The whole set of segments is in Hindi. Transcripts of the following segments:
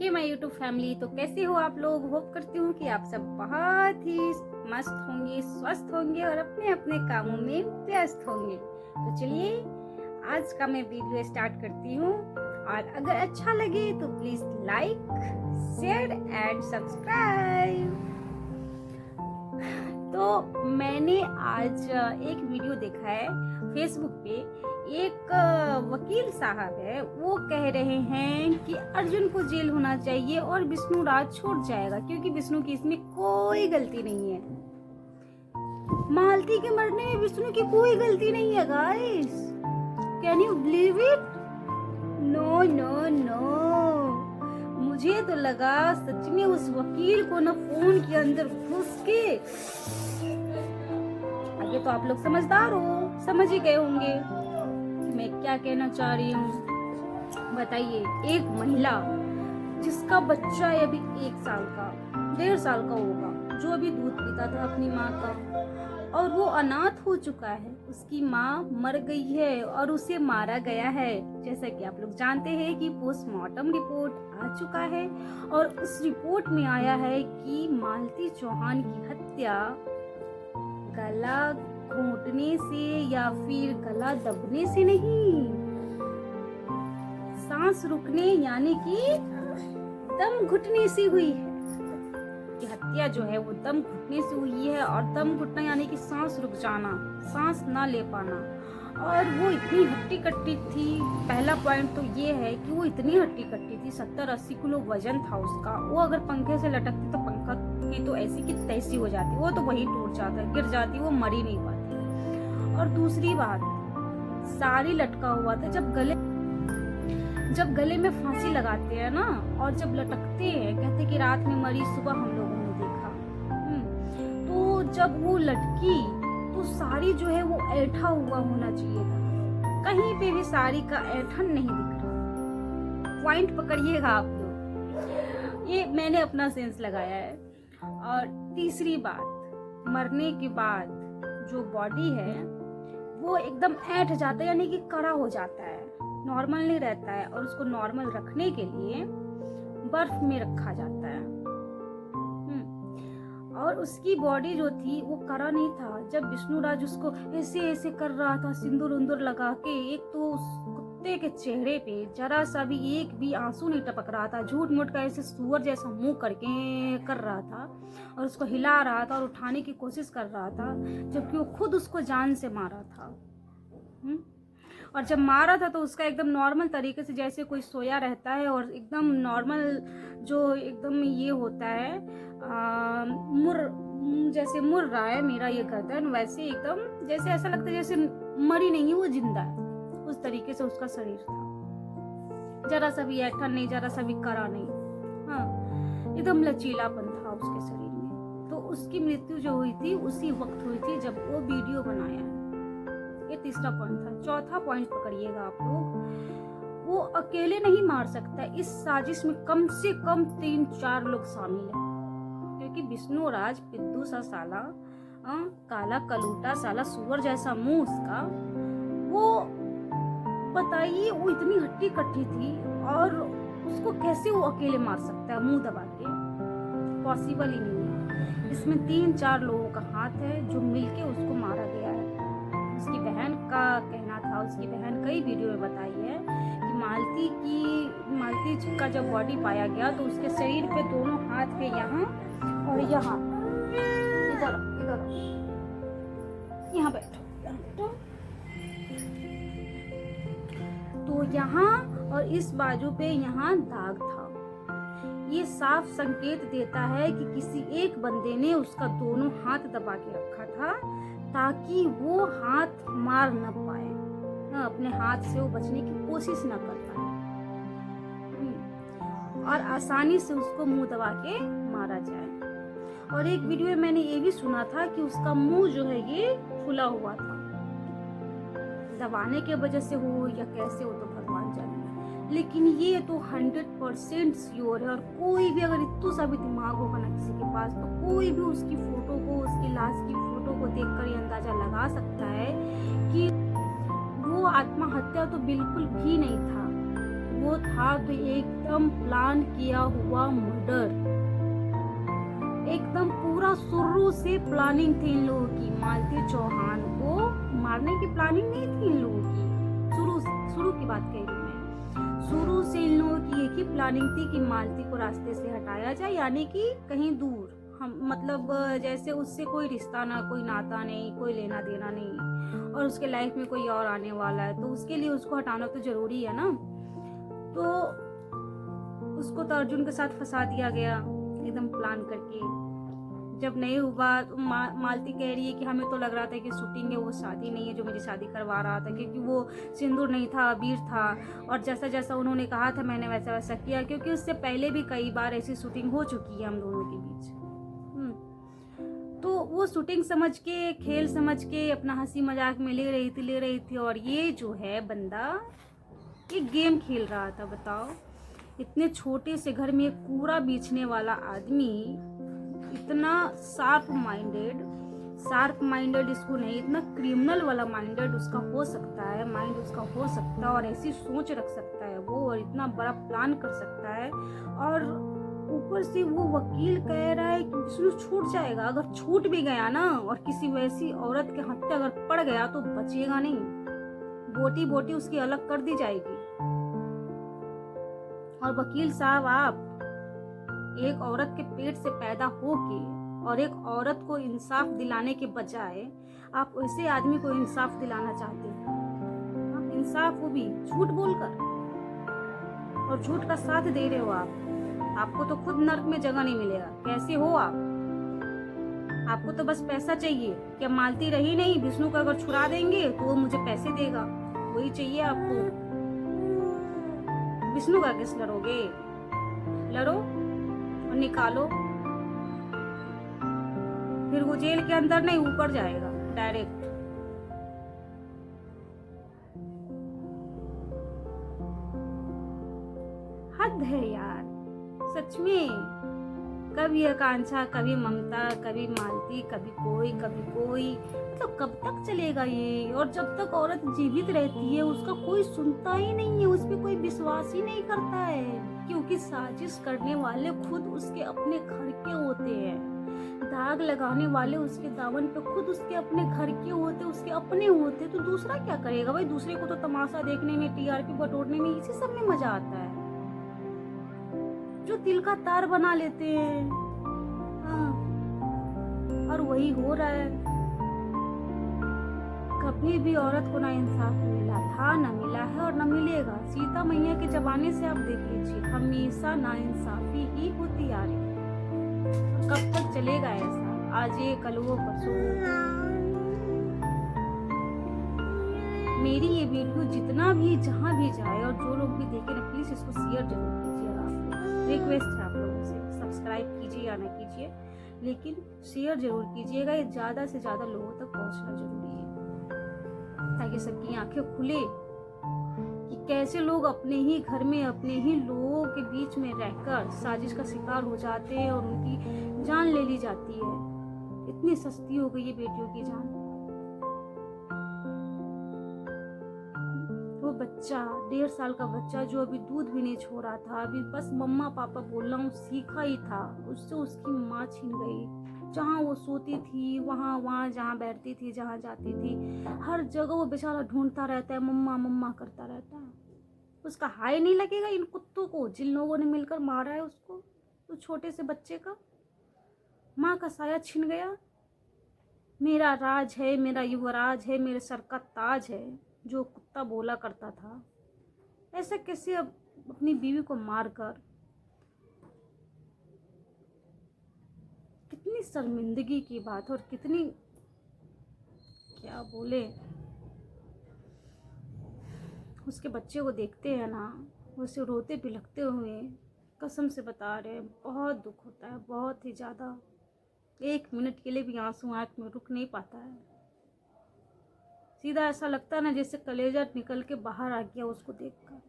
हे माय यूट्यूब फैमिली, तो कैसे हो आप लोग। होप करती हूँ कि आप सब बहुत ही मस्त होंगे, स्वस्थ होंगे और अपने अपने कामों में व्यस्त होंगे। तो चलिए आज का मैं वीडियो स्टार्ट करती हूँ, और अगर अच्छा लगे तो please like, share and subscribe. तो मैंने आज एक वीडियो देखा है फेसबुक पे। एक वकील साहब है, वो कह रहे हैं कि अर्जुन को जेल होना चाहिए और विष्णु राज छूट जाएगा, क्योंकि विष्णु की इसमें कोई गलती नहीं है। मालती के मरने में विष्णु की कोई गलती नहीं है guys. Can you believe it? No no no, मुझे तो लगा सच में उस वकील को ना फोन के अंदर घुस के, आगे तो आप लोग समझदार हो, समझ ही गए होंगे मैं क्या कहना चाह रही हूँ। बताइए, एक महिला जिसका बच्चा है अभी 1 साल का, 1.5 साल का होगा, जो अभी दूध पीता था अपनी माँ का, और वो अनाथ हो चुका है। उसकी माँ मर गई है और उसे मारा गया है। जैसा कि आप लोग जानते हैं कि पोस्टमार्टम रिपोर्ट आ चुका है, और उस रिपोर्ट में आया है कि मालती चौहान की हत्या गला घोंटने से या फिर गला दबने से नहीं, सांस रुकने यानी कि दम घुटने से हुई है। कि हत्या जो है वो दम घुटने से हुई है, और दम घुटना यानी कि सांस रुक जाना, सांस ना ले पाना। और वो इतनी हट्टी कट्टी थी। पहला पॉइंट तो ये है कि वो इतनी हट्टी कट्टी थी, 70-80 किलो वजन था उसका। वो अगर पंखे से लटकती तो पंखा की तो ऐसी की तैसी हो जाती, वो तो वही टूट जाता, गिर जाती, वो मर ही नहीं पाती। और दूसरी बात, साड़ी लटका हुआ था। जब गले में फांसी लगाते हैं ना, और जब लटकते हैं, कहते कि रात में मरी, सुबह हम लोगों ने देखा। तो जब वो लटकी तो साड़ी जो है वो ऐठा हुआ होना चाहिए था। कहीं पे भी साड़ी का ऐठन नहीं दिख रहा। पॉइंट पकड़िएगा आप लोग, ये मैंने अपना सेंस लगाया है। और तीसरी बात, मरने के बाद जो बॉडी है वो एकदम ऐंठ जाता है, यानी कि कड़ा हो जाता है, नॉर्मल नहीं रहता है। और उसको नॉर्मल रखने के लिए बर्फ में रखा जाता है। और उसकी बॉडी जो थी वो कड़ा नहीं था। जब विष्णु राज उसको ऐसे ऐसे कर रहा था, सिंदूर उंदूर लगा के, एक तो उस कुत्ते के चेहरे पे जरा सा भी एक भी आंसू नहीं टपक रहा था। झूठ मूठ का ऐसे सुअर जैसा मुंह करके कर रहा था, और उसको हिला रहा था और उठाने की कोशिश कर रहा था, जबकि वो खुद उसको जान से मारा था। और जब मारा था तो उसका एकदम नॉर्मल तरीके से, जैसे कोई सोया रहता है और एकदम नॉर्मल जो एकदम ये होता है, जैसे मुर रहा है मेरा ये गर्दन, वैसे एकदम जैसे ऐसा लगता है जैसे मरी नहीं है, वो जिंदा है। उस तरीके से उसका शरीर था। जरा सा भी ऐठन नहीं, जरा सा भी कड़ा नहीं, हाँ, एकदम लचीलापन था उसके शरीर में। तो उसकी मृत्यु जो हुई थी उसी वक्त हुई थी जब वो वीडियो बनाया। ये तीसरा पॉइंट था। चौथा पॉइंट पकड़िएगा आप लोग, वो अकेले नहीं मार सकता। इस साजिश में कम से कम 3-4 लोग शामिल हैं, क्योंकि विष्णु राज पिद्दू सा साला, काला कलूटा साला, सुअर जैसा मुंह उसका, वो बताइए, वो इतनी हट्टी कट्टी थी, और उसको कैसे वो अकेले मार सकता है मुंह दबा के? पॉसिबल ही नहीं है। इसमें 3-4 लोगों का हाथ है जो मिलके उसको मारा गया है। उसकी बहन का कहना था, उसकी बहन कई वीडियो में बताई है कि मालती का जब बॉडी पाया गया तो उसके शरीर पे दोनों हाथ पे, यहाँ और यहाँ, इधर यहाँ बैठो, तो यहाँ और इस बाजू पे यहाँ दाग था। ये साफ संकेत देता है कि किसी एक बंदे ने उसका दोनों हाथ दबा के रखा था, ताकि वो हाथ मार न पाए, अपने हाथ से वो बचने की कोशिश न कर पाए, और आसानी से उसको मुंह दबा के मारा जाए। और एक वीडियो में मैंने ये भी सुना था कि उसका मुंह जो है ये फूला हुआ था, दबाने के वजह से हो या कैसे हो तो भगवान जाने। लेकिन ये तो 100% श्योर है। और कोई भी अगर इतना सा भी दिमाग होगा ना किसी के पास, तो कोई भी उसकी फोटो को, उसकी लाश की फोटो को देखकर ये अंदाजा लगा सकता है कि वो आत्महत्या तो बिल्कुल भी नहीं था। वो था तो एकदम प्लान किया हुआ मर्डर, एकदम पूरा शुरू से प्लानिंग थी इन लोगों की। मालती चौहान को मारने की प्लानिंग नहीं थी इन लोगों की। शुरू शुरू की बात कह रही हूँ मैं। शुरू से इन लोगों की एक ही प्लानिंग थी कि मालती को रास्ते से हटाया जाए, यानी कि कहीं दूर, हम मतलब जैसे उससे कोई रिश्ता ना, कोई नाता नहीं, कोई लेना देना नहीं, और उसके लाइफ में कोई और आने वाला है, तो उसके लिए उसको हटाना तो जरूरी है ना। तो उसको तो अर्जुन के साथ फंसा दिया गया एकदम प्लान करके। जब नहीं हुआ तो मालती कह रही है कि हमें तो लग रहा था कि शूटिंग है, वो शादी नहीं है जो मेरी शादी करवा रहा था, क्योंकि वो सिंदूर नहीं था, अबीर था, और जैसा जैसा उन्होंने कहा था मैंने वैसा वैसा किया, क्योंकि उससे पहले भी कई बार ऐसी शूटिंग हो चुकी है हम दोनों के बीच। तो वो शूटिंग समझ के, खेल समझ के अपना हंसी मजाक में ले रही थी, और ये जो है बंदा एक गेम खेल रहा था। बताओ, इतने छोटे से घर में एक कूड़ा बेचने वाला आदमी, इतना शार्प माइंडेड इसको नहीं, इतना क्रिमिनल वाला माइंडेड उसका हो सकता है, माइंड उसका हो सकता है, और ऐसी सोच रख सकता है वो, और इतना बड़ा प्लान कर सकता है। और ऊपर से वो वकील कह रहा है कि विष्णु छूट जाएगा। अगर छूट भी गया ना, और किसी वैसी औरत के हाथ अगर पड़ गया तो बचेगा नहीं, बोटी बोटी उसकी अलग कर दी जाएगी। और वकील साहब, आप एक औरत के पेट से पैदा होके और एक औरत को इंसाफ दिलाने के बजाय आप ऐसे आदमी को इंसाफ दिलाना चाहते हैं। इंसाफ वो भी झूठ बोलकर, और झूठ का साथ दे रहे हो आप। आपको तो खुद नर्क में जगह नहीं मिलेगा। कैसे हो आप? आपको तो बस पैसा चाहिए कि अब मालती रही नहीं, विष्णु को अगर छुड़ा देंगे तो वो मुझे पैसे देगा, वही चाहिए आपको। विष्णु का केस लड़ोगे? लड़ो और निकालो, फिर वो जेल के अंदर नहीं, ऊपर जाएगा डायरेक्ट। हद है यार, सच में। कभी आकांक्षा, कभी ममता, कभी मालती, कभी कोई कभी कोई, मतलब कब तक चलेगा ये? और जब तक औरत जीवित रहती है उसका कोई सुनता ही नहीं है, उस पर कोई विश्वास ही नहीं करता है, क्योंकि साजिश करने वाले खुद उसके अपने घर के होते हैं, दाग लगाने वाले उसके दामन पे खुद उसके अपने घर के होते, उसके अपने होते, तो दूसरा क्या करेगा भाई? दूसरे को तो तमाशा देखने में, टीआरपी बटोरने में, इसी सब में मजा आता है, जो दिल का तार बना लेते हैं। हाँ, और वही हो रहा है। कभी भी औरत को ना इंसाफ मिला था, ना मिला है, और ना मिलेगा। सीता मैया के जमाने से आप देख लीजिए, हमेशा ना इंसाफी ही होती आ रही। कब तक चलेगा ऐसा? आज ये, कल वो, परसों वो। मेरी ये वीडियो जितना भी जहाँ भी जाए, और जो लोग भी देखे ना, प्लीज इसको शेयर जरूर कीजिएगा। आपको रिक्वेस्ट है आप लोगों से, सब्सक्राइब कीजिए या ना कीजिए, लेकिन शेयर जरूर कीजिएगा। ये ज्यादा से ज्यादा लोगों तक पहुंचना जरूरी है, ताकि सबकी आंखें खुले कि कैसे लोग अपने ही घर में, अपने ही लोगों के बीच में रहकर साजिश का शिकार हो जाते हैं, और उनकी जान ले ली जाती है। इतनी सस्ती हो गई है बेटियों की जान। वो बच्चा, 1.5 साल का बच्चा, जो अभी दूध भी नहीं छोड़ा था, अभी बस मम्मा पापा बोलना सीखा ही था, उससे उसकी माँ छीन गई। जहाँ वो सोती थी, वहाँ जहाँ बैठती थी, जहाँ जाती थी, हर जगह वो बेचारा ढूंढता रहता है, मम्मा मम्मा करता रहता है। उसका हाय नहीं लगेगा इन कुत्तों को, जिन लोगों ने मिलकर मारा है उसको, तो छोटे से बच्चे का माँ का साया छीन गया। मेरा राज है, मेरा युवराज है, मेरे सर का ताज है, जो कुत्ता बोला करता था। ऐसा कैसे अब अपनी बीवी को मारकर? कितनी शर्मिंदगी की बात, और कितनी, क्या बोले। उसके बच्चे को देखते हैं ना, उसे रोते बिलखते हुए, कसम से बता रहे हैं, बहुत दुख होता है, बहुत ही ज़्यादा। 1 मिनट के लिए भी आंसू आँख में रुक नहीं पाता है। सीधा ऐसा लगता है ना जैसे कलेजा निकल के बाहर आ गया उसको देखकर।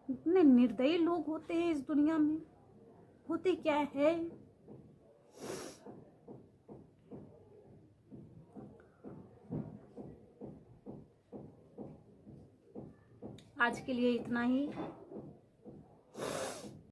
इतने निर्दयी लोग होते हैं इस दुनिया में, होते क्या है। आज के लिए इतना ही।